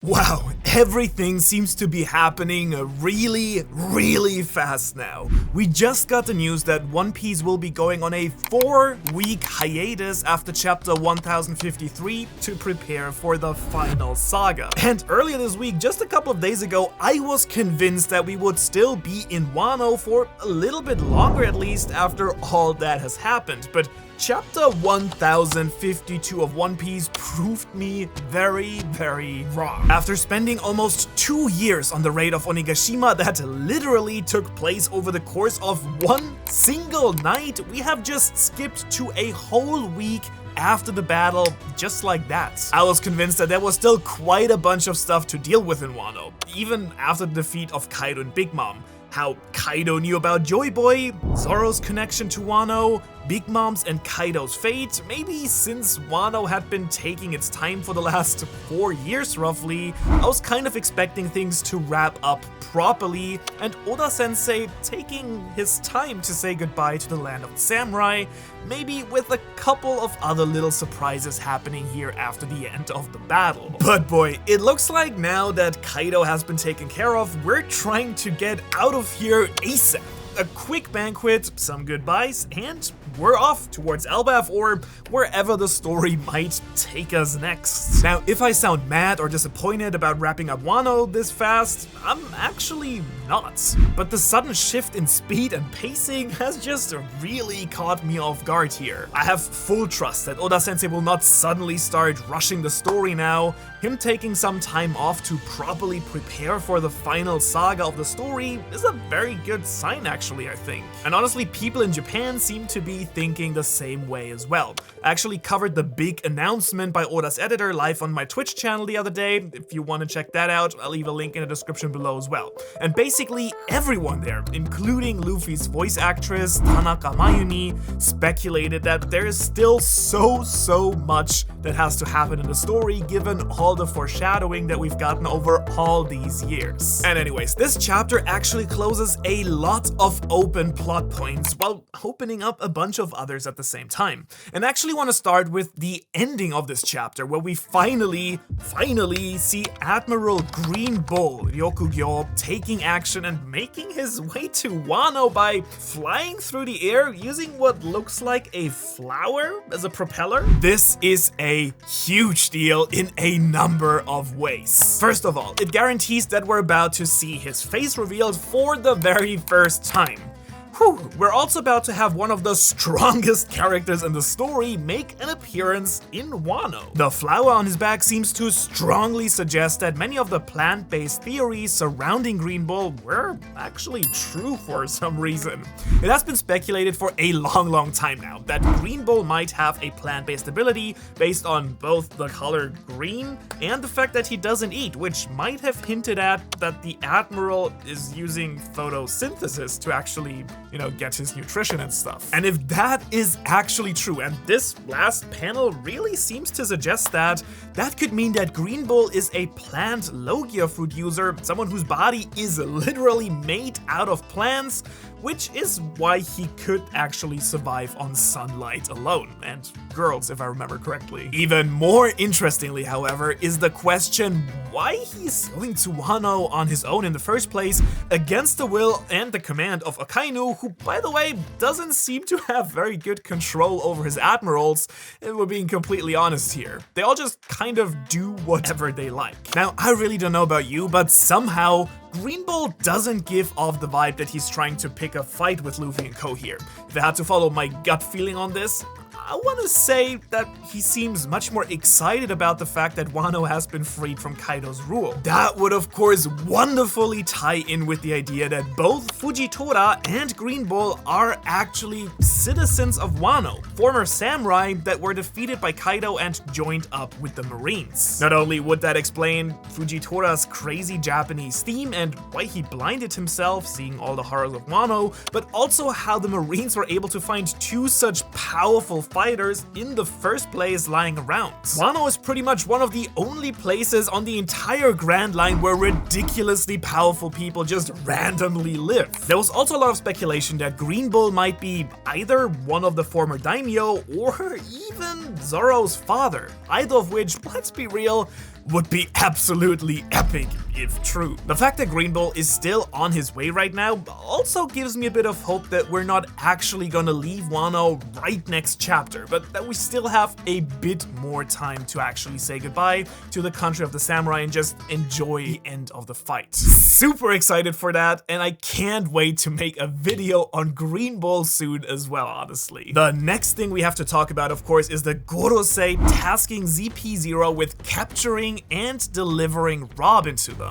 Wow, everything seems to be happening really fast now. We just got the news that One Piece will be going on a 4-week hiatus after chapter 1053 to prepare for the final saga. And earlier this week, just a couple of days ago, I was convinced that we would still be in Wano for a little bit longer at least after all that has happened, but Chapter 1052 of One Piece proved me very wrong. After spending almost 2 years on the raid of Onigashima that literally took place over the course of one single night, we have just skipped to a whole week after the battle, just like that. I was convinced that there was still quite a bunch of stuff to deal with in Wano, even after the defeat of Kaido and Big Mom. How Kaido knew about Joy Boy, Zoro's connection to Wano, Big Mom's and Kaido's fate. Maybe since Wano had been taking its time for the last 4 years roughly, I was kind of expecting things to wrap up properly, and Oda-sensei taking his time to say goodbye to the land of the samurai, maybe with a couple of other little surprises happening here after the end of the battle. But boy, it looks like now that Kaido has been taken care of, we're trying to get out of here ASAP. A quick banquet, some goodbyes, and we're off towards Elbaf or wherever the story might take us next. Now, if I sound mad or disappointed about wrapping up Wano this fast, I'm actually not. But the sudden shift in speed and pacing has just really caught me off guard here. I have full trust that Oda-sensei will not suddenly start rushing the story now. Him taking some time off to properly prepare for the final saga of the story is a very good sign actually, I think. And honestly, people in Japan seem to be thinking the same way as well. I actually covered the big announcement by Oda's editor live on my Twitch channel the other day. If you want to check that out, I'll leave a link in the description below as well. And basically everyone there, including Luffy's voice actress, Tanaka Mayumi, speculated that there is still so much that has to happen in the story given all the foreshadowing that we've gotten over all these years. And anyways, this chapter actually closes a lot of open plot points while opening up a bunch of others at the same time. And I actually want to start with the ending of this chapter, where we finally see Admiral Green Bull Ryokugyo taking action and making his way to Wano by flying through the air using what looks like a flower as a propeller. This is a huge deal in a number of ways. First of all, it guarantees that we're about to see his face revealed for the very first time. We're also about to have one of the strongest characters in the story make an appearance in Wano. The flower on his back seems to strongly suggest that many of the plant-based theories surrounding Green Bull were actually true for some reason. It has been speculated for a long time now that Green Bull might have a plant-based ability based on both the color green and the fact that he doesn't eat, which might have hinted at that the Admiral is using photosynthesis to actually get his nutrition and stuff. And if that is actually true, and this last panel really seems to suggest that, that could mean that Green Bull is a plant Logia fruit user, someone whose body is literally made out of plants, which is why he could actually survive on sunlight alone, and girls if I remember correctly. Even more interestingly, however, is the question why he's going to Wano on his own in the first place, against the will and the command of Akainu, who by the way doesn't seem to have very good control over his admirals, if we're being completely honest here. They all just kind of do whatever they like. Now, I really don't know about you, but somehow Green Bull doesn't give off the vibe that he's trying to pick a fight with Luffy and co here. If I had to follow my gut feeling on this, I want to say that he seems much more excited about the fact that Wano has been freed from Kaido's rule. That would of course wonderfully tie in with the idea that both Fujitora and Green Bull are actually citizens of Wano, former samurai that were defeated by Kaido and joined up with the Marines. Not only would that explain Fujitora's crazy Japanese theme and why he blinded himself seeing all the horrors of Wano, but also how the Marines were able to find two such powerful fighters in the first place lying around. Wano is pretty much one of the only places on the entire Grand Line where ridiculously powerful people just randomly live. There was also a lot of speculation that Green Bull might be either one of the former daimyo or even Zoro's father, either of which, let's be real, would be absolutely epic if true. The fact that Green Bull is still on his way right now also gives me a bit of hope that we're not actually gonna leave Wano right next chapter, but that we still have a bit more time to actually say goodbye to the country of the samurai and just enjoy the end of the fight. Super excited for that, and I can't wait to make a video on Green Bull soon as well, honestly. The next thing we have to talk about, of course, is the Gorosei tasking ZP0 with capturing and delivering Robin to them.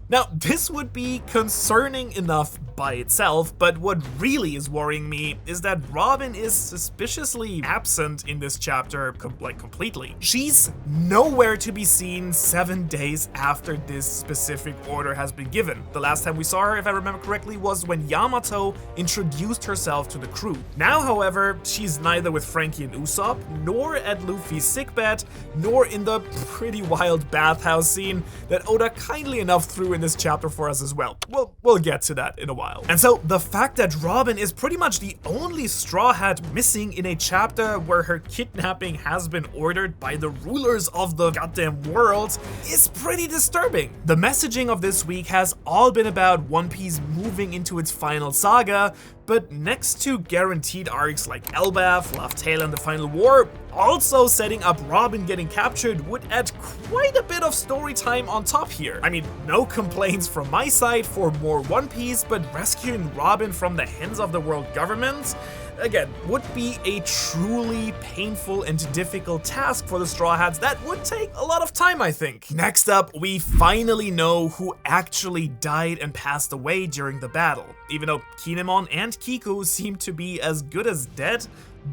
Now, this would be concerning enough by itself, but what really is worrying me is that Robin is suspiciously absent in this chapter, completely. She's nowhere to be seen 7 days after this specific order has been given. The last time we saw her, if I remember correctly, was when Yamato introduced herself to the crew. Now, however, she's neither with Frankie and Usopp, nor at Luffy's sickbed, nor in the pretty wild bathhouse scene that Oda kindly enough threw in this chapter for us as well. We'll get to that in a while. And so the fact that Robin is pretty much the only Straw Hat missing in a chapter where her kidnapping has been ordered by the rulers of the goddamn world is pretty disturbing. The messaging of this week has all been about One Piece moving into its final saga, but next to guaranteed arcs like Elbaf, Laugh Tale, and the Final War, also setting up Robin getting captured would add quite a bit of story time on top here. I mean, no complaints from my side for more One Piece, but rescuing Robin from the hands of the world government, again, would be a truly painful and difficult task for the Straw Hats that would take a lot of time, I think. Next up, we finally know who actually died and passed away during the battle. Even though Kinemon and Kiku seem to be as good as dead,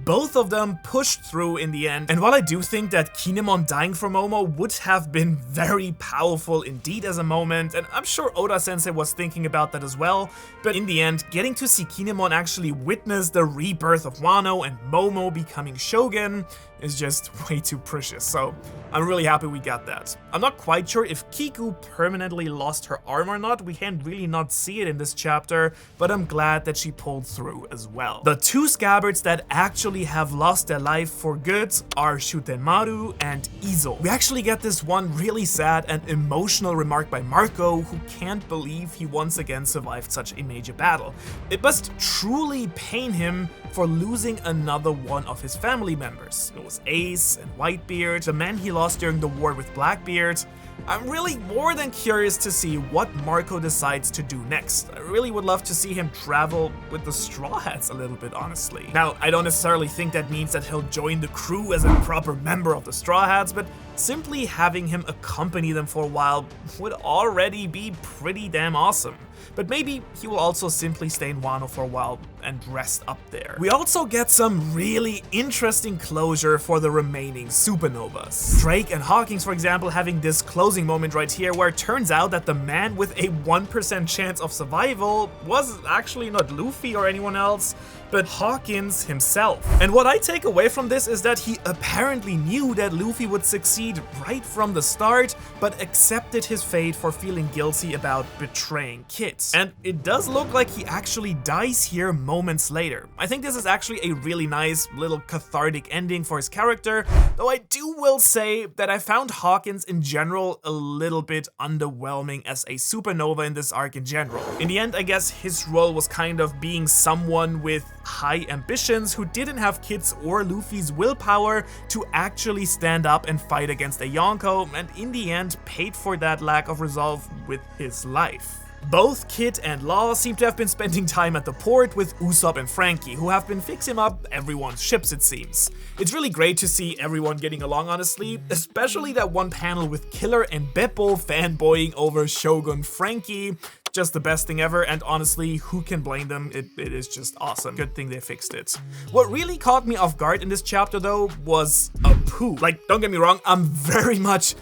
both of them pushed through in the end, and while I do think that Kinemon dying for Momo would have been very powerful indeed as a moment, and I'm sure Oda-sensei was thinking about that as well, but in the end, getting to see Kinemon actually witness the rebirth of Wano and Momo becoming Shogun is just way too precious, so I'm really happy we got that. I'm not quite sure if Kiku permanently lost her arm or not, we can really not see it in this chapter, but I'm glad that she pulled through as well. The two scabbards that actually have lost their life for good are Shutenmaru and Izo. We actually get this one really sad and emotional remark by Marco, who can't believe he once again survived such a major battle. It must truly pain him for losing another one of his family members. It was Ace and Whitebeard, the man he lost during the war with Blackbeard. I'm really more than curious to see what Marco decides to do next. I really would love to see him travel with the Straw Hats a little bit, honestly. Now, I don't necessarily think that means that he'll join the crew as a proper member of the Straw Hats, but simply having him accompany them for a while would already be pretty damn awesome. But maybe he will also simply stay in Wano for a while and rest up there. We also get some really interesting closure for the remaining supernovas. Drake and Hawkins, for example, having this closing moment right here where it turns out that the man with a 1% chance of survival was actually not Luffy or anyone else, but Hawkins himself. And what I take away from this is that he apparently knew that Luffy would succeed right from the start, but accepted his fate for feeling guilty about betraying Kid. And it does look like he actually dies here moments later. I think this is actually a really nice little cathartic ending for his character, though I will say that I found Hawkins in general a little bit underwhelming as a supernova in this arc in general. In the end, I guess his role was kind of being someone with high ambitions who didn't have Kid's or Luffy's willpower to actually stand up and fight against a Yonko, and in the end paid for that lack of resolve with his life. Both Kid and Law seem to have been spending time at the port with Usopp and Frankie, who have been fixing up everyone's ships, it seems. It's really great to see everyone getting along, honestly, especially that one panel with Killer and Beppo fanboying over Shogun Frankie. Just the best thing ever, and honestly, who can blame them? It is just awesome. Good thing they fixed it. What really caught me off guard in this chapter, though, was Apu. Like, don't get me wrong, I'm very much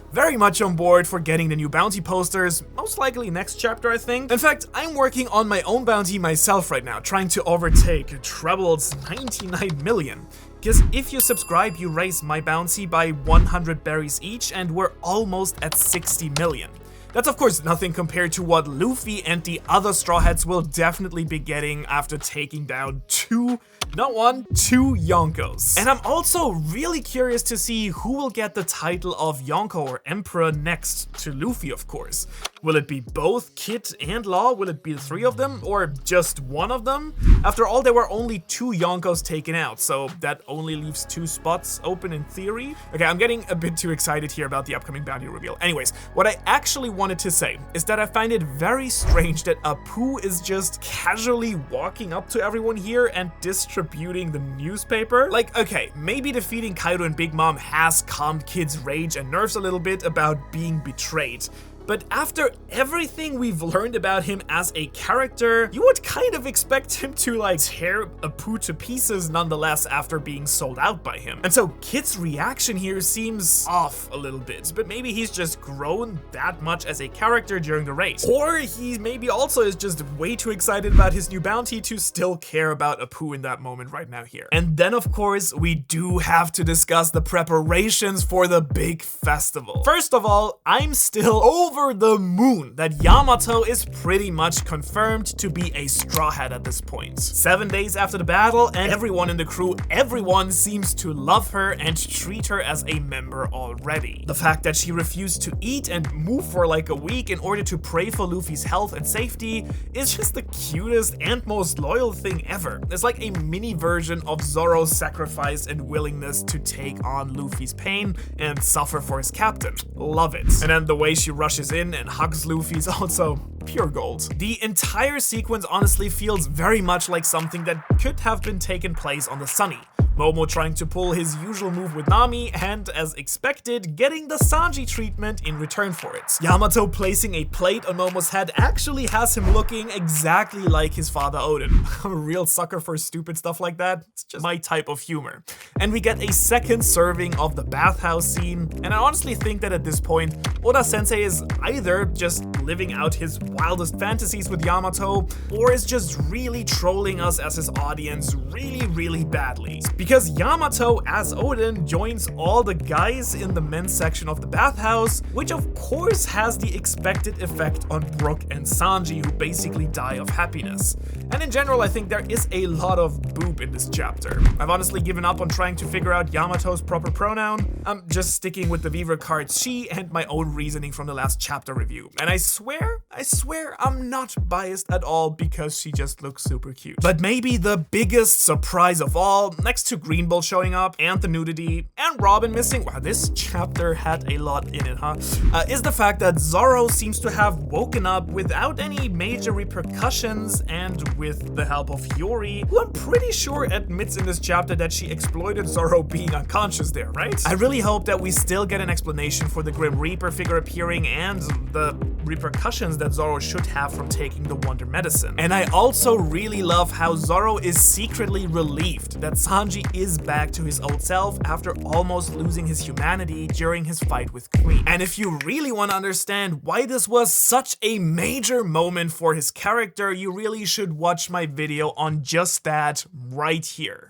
on board for getting the new bounty posters, most likely next chapter, I think. In fact, I'm working on my own bounty myself right now, trying to overtake Treble's 99 million. Because if you subscribe, you raise my bounty by 100 berries each, and we're almost at 60 million. That's of course nothing compared to what Luffy and the other Straw Hats will definitely be getting after taking down two Yonkos. And I'm also really curious to see who will get the title of Yonko or Emperor next to Luffy, of course. Will it be both Kid and Law? Will it be the three of them? Or just one of them? After all, there were only 2 Yonkos taken out, so that only leaves 2 spots open in theory. Okay, I'm getting a bit too excited here about the upcoming bounty reveal. Anyways, what I actually wanted to say is that I find it very strange that Apu is just casually walking up to everyone here and distributing the newspaper. Like, okay, maybe defeating Kaido and Big Mom has calmed Kid's rage and nerves a little bit about being betrayed. But after everything we've learned about him as a character, you would kind of expect him to like tear Apu to pieces nonetheless after being sold out by him. And so Kid's reaction here seems off a little bit, but maybe he's just grown that much as a character during the race. Or he maybe also is just way too excited about his new bounty to still care about Apu in that moment right now here. And then of course, we do have to discuss the preparations for the big festival. First of all, I'm still over the moon that Yamato is pretty much confirmed to be a Straw Hat at this point. 7 days after the battle, and everyone in the crew, everyone seems to love her and treat her as a member already. The fact that she refused to eat and move for like a week in order to pray for Luffy's health and safety is just the cutest and most loyal thing ever. It's like a mini version of Zoro's sacrifice and willingness to take on Luffy's pain and suffer for his captain. Love it. And then the way she rushes in and hugs Luffy is also pure gold. The entire sequence honestly feels very much like something that could have been taken place on the Sunny. Momo trying to pull his usual move with Nami and, as expected, getting the Sanji treatment in return for it. Yamato placing a plate on Momo's head actually has him looking exactly like his father Odin. I'm a real sucker for stupid stuff like that. It's just my type of humor. And we get a second serving of the bathhouse scene, and I honestly think that at this point, Oda-sensei is either just living out his wildest fantasies with Yamato, or is just really trolling us as his audience really badly. Because Yamato, as Odin, joins all the guys in the men's section of the bathhouse, which of course has the expected effect on Brook and Sanji, who basically die of happiness. And in general, I think there is a lot of boob in this chapter. I've honestly given up on trying to figure out Yamato's proper pronoun. I'm just sticking with the Weaver cards she and my own reasoning from the last chapter review. And I swear I'm not biased at all because she just looks super cute. But maybe the biggest surprise of all, next to Green Bull showing up and the nudity and Robin missing, wow, this chapter had a lot in it, huh? Is the fact that Zoro seems to have woken up without any major repercussions and with the help of Hiyori, who I'm pretty sure admits in this chapter that she exploited Zoro being unconscious there, right? I really hope that we still get an explanation for the Grim Reaper figure appearing and the repercussions that Zoro should have from taking the Wonder Medicine. And I also really love how Zoro is secretly relieved that Sanji is back to his old self after almost losing his humanity during his fight with Queen. And if you really want to understand why this was such a major moment for his character, you really should watch my video on just that right here.